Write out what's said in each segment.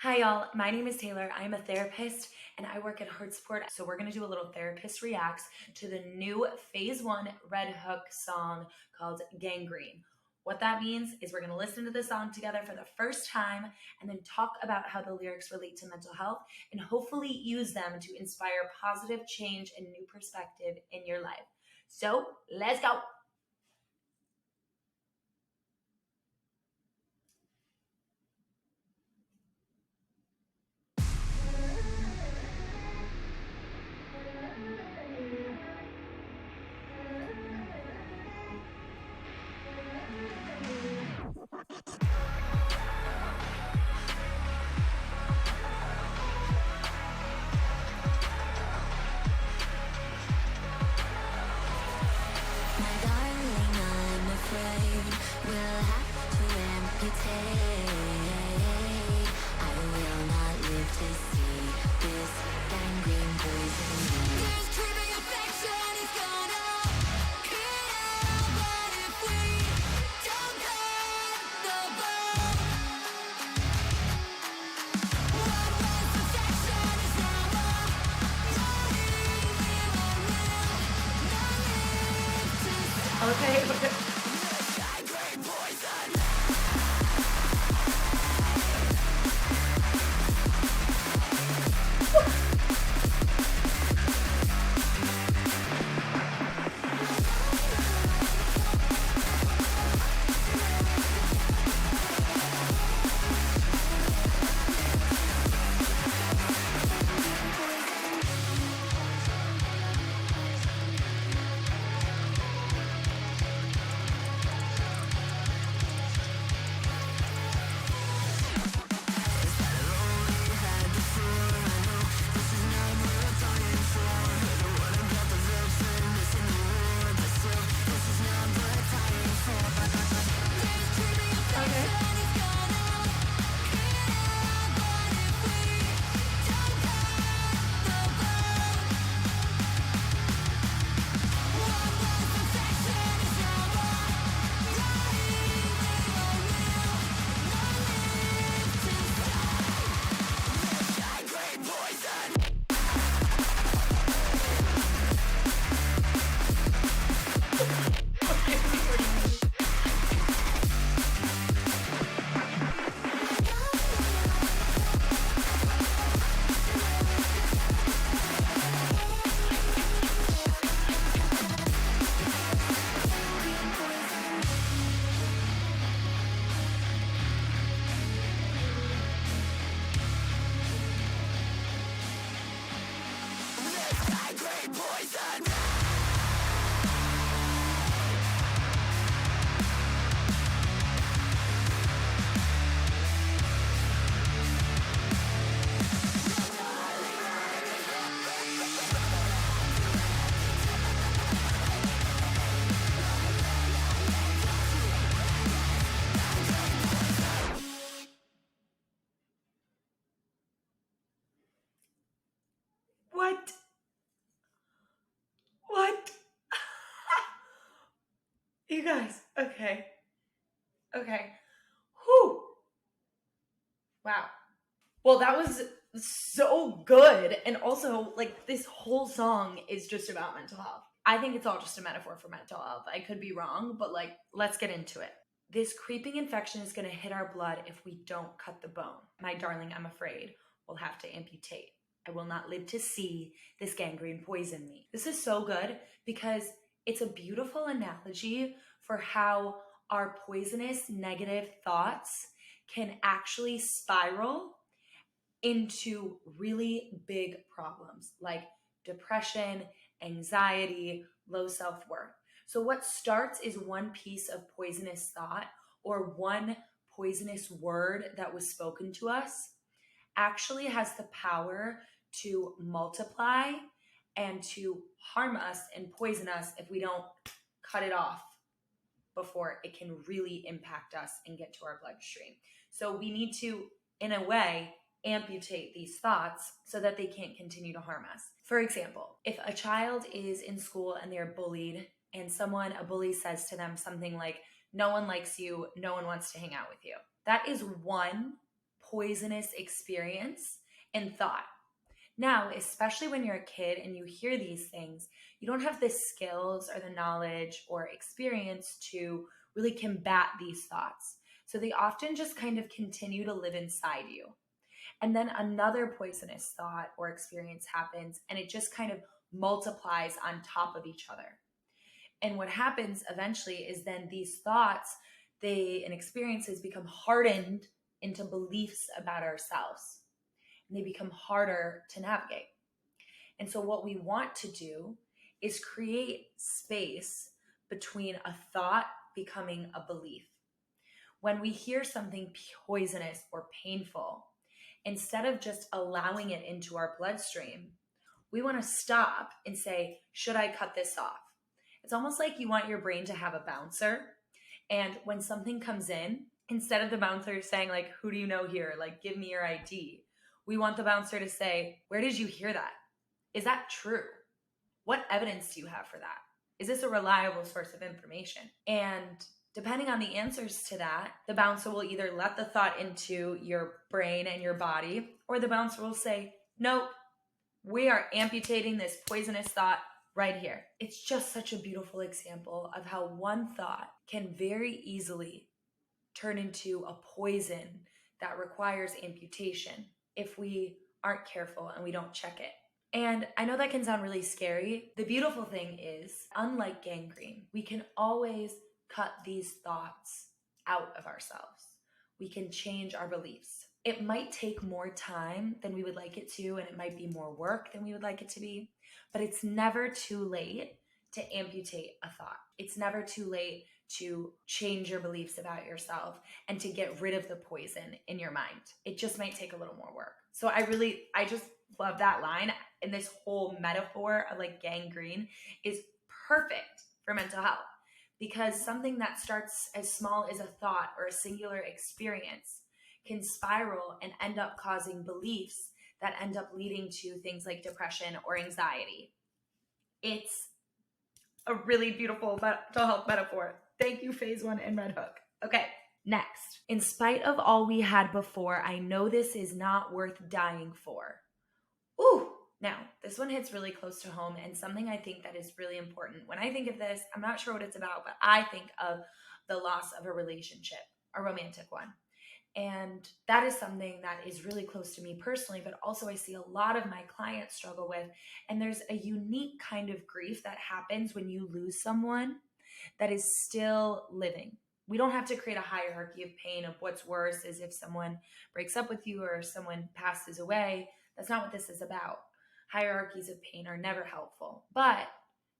Hi, y'all. My name is Taylor. I am a therapist and I work at HeartSupport. So, we're going to do a little therapist reacts to the new PhaseOne RedHook song called Gangrene. What that means is we're going to listen to the song together for the first time and then talk about how the lyrics relate to mental health and hopefully use them to inspire positive change and new perspective in your life. So, let's go. My darling, I'm afraid we'll have to amputate. I will not live to see this gangrene poison me. This creeping infection is gonna kill. But if we don't cut the bone, what was perfection is now a running. We will not live to Okay. gangrene poison. What? What? You guys, okay. Okay. Whew. Wow. Well, that was so good. And also, like, this whole song is just about mental health. I think it's all just a metaphor for mental health. I could be wrong, but like, let's get into it. This creeping infection is going to hit our blood if we don't cut the bone. My darling, I'm afraid we'll have to amputate. I will not live to see this gangrene poison me. This is so good because it's a beautiful analogy for how our poisonous negative thoughts can actually spiral into really big problems like depression, anxiety, low self worth. So, what starts is one piece of poisonous thought or one poisonous word that was spoken to us actually has the power to multiply and to harm us and poison us if we don't cut it off before it can really impact us and get to our bloodstream. So we need to, in a way, amputate these thoughts so that they can't continue to harm us. For example, if a child is in school and they're bullied and a bully says to them something like, no one likes you, no one wants to hang out with you. That is one poisonous experience and thought. Now, especially when you're a kid and you hear these things, you don't have the skills or the knowledge or experience to really combat these thoughts. So they often just kind of continue to live inside you. And then another poisonous thought or experience happens, and it just kind of multiplies on top of each other. And what happens eventually is then these thoughts, and experiences become hardened into beliefs about ourselves. And they become harder to navigate. And so what we want to do is create space between a thought becoming a belief. When we hear something poisonous or painful, instead of just allowing it into our bloodstream, we want to stop and say, should I cut this off? It's almost like you want your brain to have a bouncer. And when something comes in, instead of the bouncer saying like, who do you know here? Like, give me your ID. We want the bouncer to say, where did you hear that? Is that true? What evidence do you have for that? Is this a reliable source of information? And depending on the answers to that, the bouncer will either let the thought into your brain and your body, or the bouncer will say, nope, we are amputating this poisonous thought right here. It's just such a beautiful example of how one thought can very easily turn into a poison that requires amputation if we aren't careful and we don't check it. And I know that can sound really scary. The beautiful thing is, unlike gangrene, we can always cut these thoughts out of ourselves. We can change our beliefs. It might take more time than we would like it to, and it might be more work than we would like it to be, but it's never too late to amputate a thought. It's never too late to change your beliefs about yourself and to get rid of the poison in your mind. It just might take a little more work. So I just love that line. And this whole metaphor of like gangrene is perfect for mental health, because something that starts as small as a thought or a singular experience can spiral and end up causing beliefs that end up leading to things like depression or anxiety. It's a really beautiful mental health metaphor. Thank you, PhaseOne and RedHook. Okay, next. In spite of all we had before, I know this is not worth dying for. Ooh, now, this one hits really close to home, and something I think that is really important. When I think of this, I'm not sure what it's about, but I think of the loss of a relationship, a romantic one. And that is something that is really close to me personally, but also I see a lot of my clients struggle with. And there's a unique kind of grief that happens when you lose someone that is still living. We don't have to create a hierarchy of pain of what's worse is if someone breaks up with you or someone passes away. That's not what this is about. Hierarchies of pain are never helpful. But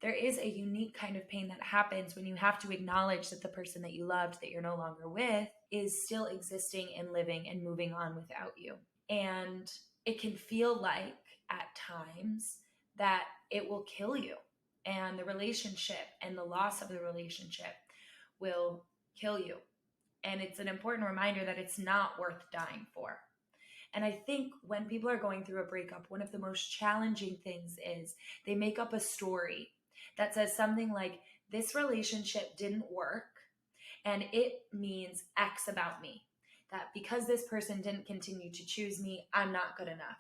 there is a unique kind of pain that happens when you have to acknowledge that the person that you loved that you're no longer with is still existing and living and moving on without you. And it can feel like at times that it will kill you, and the relationship and the loss of the relationship will kill you. And it's an important reminder that it's not worth dying for. And I think when people are going through a breakup, one of the most challenging things is they make up a story that says something like, this relationship didn't work and it means X about me. That because this person didn't continue to choose me, I'm not good enough.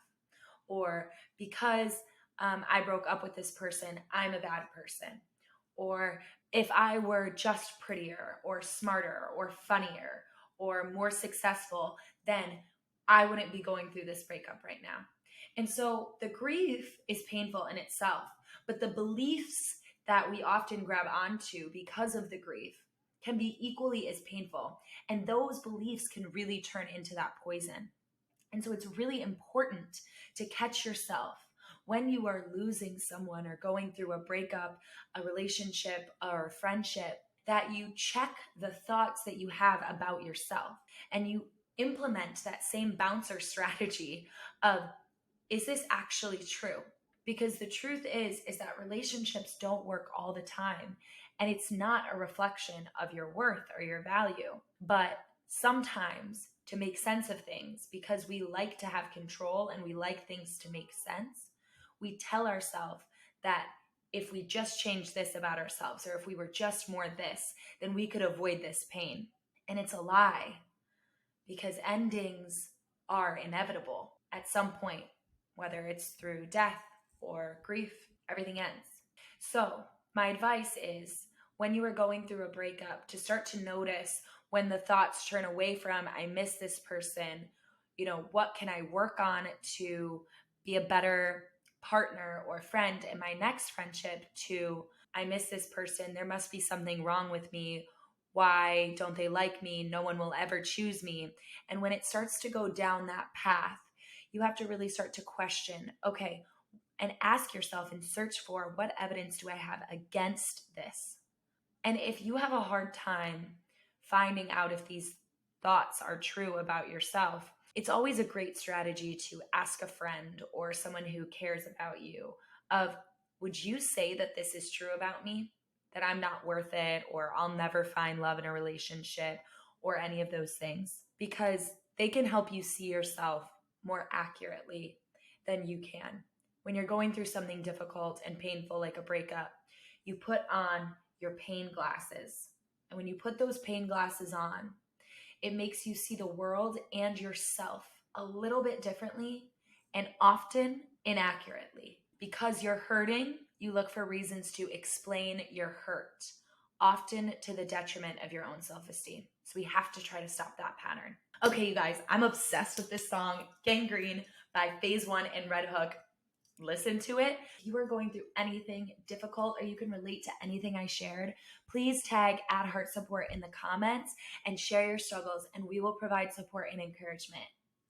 Or because I broke up with this person, I'm a bad person. Or if I were just prettier or smarter or funnier or more successful, then I wouldn't be going through this breakup right now. And so the grief is painful in itself, but the beliefs that we often grab onto because of the grief can be equally as painful. And those beliefs can really turn into that poison. And so it's really important to catch yourself when you are losing someone or going through a breakup, a relationship, or a friendship, that you check the thoughts that you have about yourself and you implement that same bouncer strategy of, is this actually true? Because the truth is that relationships don't work all the time, and it's not a reflection of your worth or your value. But sometimes, to make sense of things, because we like to have control and we like things to make sense, we tell ourselves that if we just change this about ourselves, or if we were just more this, then we could avoid this pain. And it's a lie, because endings are inevitable at some point, whether it's through death or grief, everything ends. So, my advice is when you are going through a breakup to start to notice when the thoughts turn away from, I miss this person, what can I work on to be a better partner or friend in my next friendship, to I miss this person, there must be something wrong with me. Why don't they like me? No one will ever choose me. And when it starts to go down that path, you have to really start to question, okay, and ask yourself and search for what evidence do I have against this? And if you have a hard time finding out if these thoughts are true about yourself, it's always a great strategy to ask a friend or someone who cares about you of, would you say that this is true about me? That I'm not worth it, or I'll never find love in a relationship, or any of those things? Because they can help you see yourself more accurately than you can. When you're going through something difficult and painful like a breakup, you put on your pain glasses. And when you put those pain glasses on, it makes you see the world and yourself a little bit differently and often inaccurately. Because you're hurting, you look for reasons to explain your hurt, often to the detriment of your own self-esteem. So we have to try to stop that pattern. Okay, you guys, I'm obsessed with this song, Gangrene by PhaseOne and RedHook. Listen to it. If you are going through anything difficult or you can relate to anything I shared, please tag @HeartSupport in the comments and share your struggles, and we will provide support and encouragement.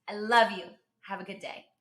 I love you. Have a good day.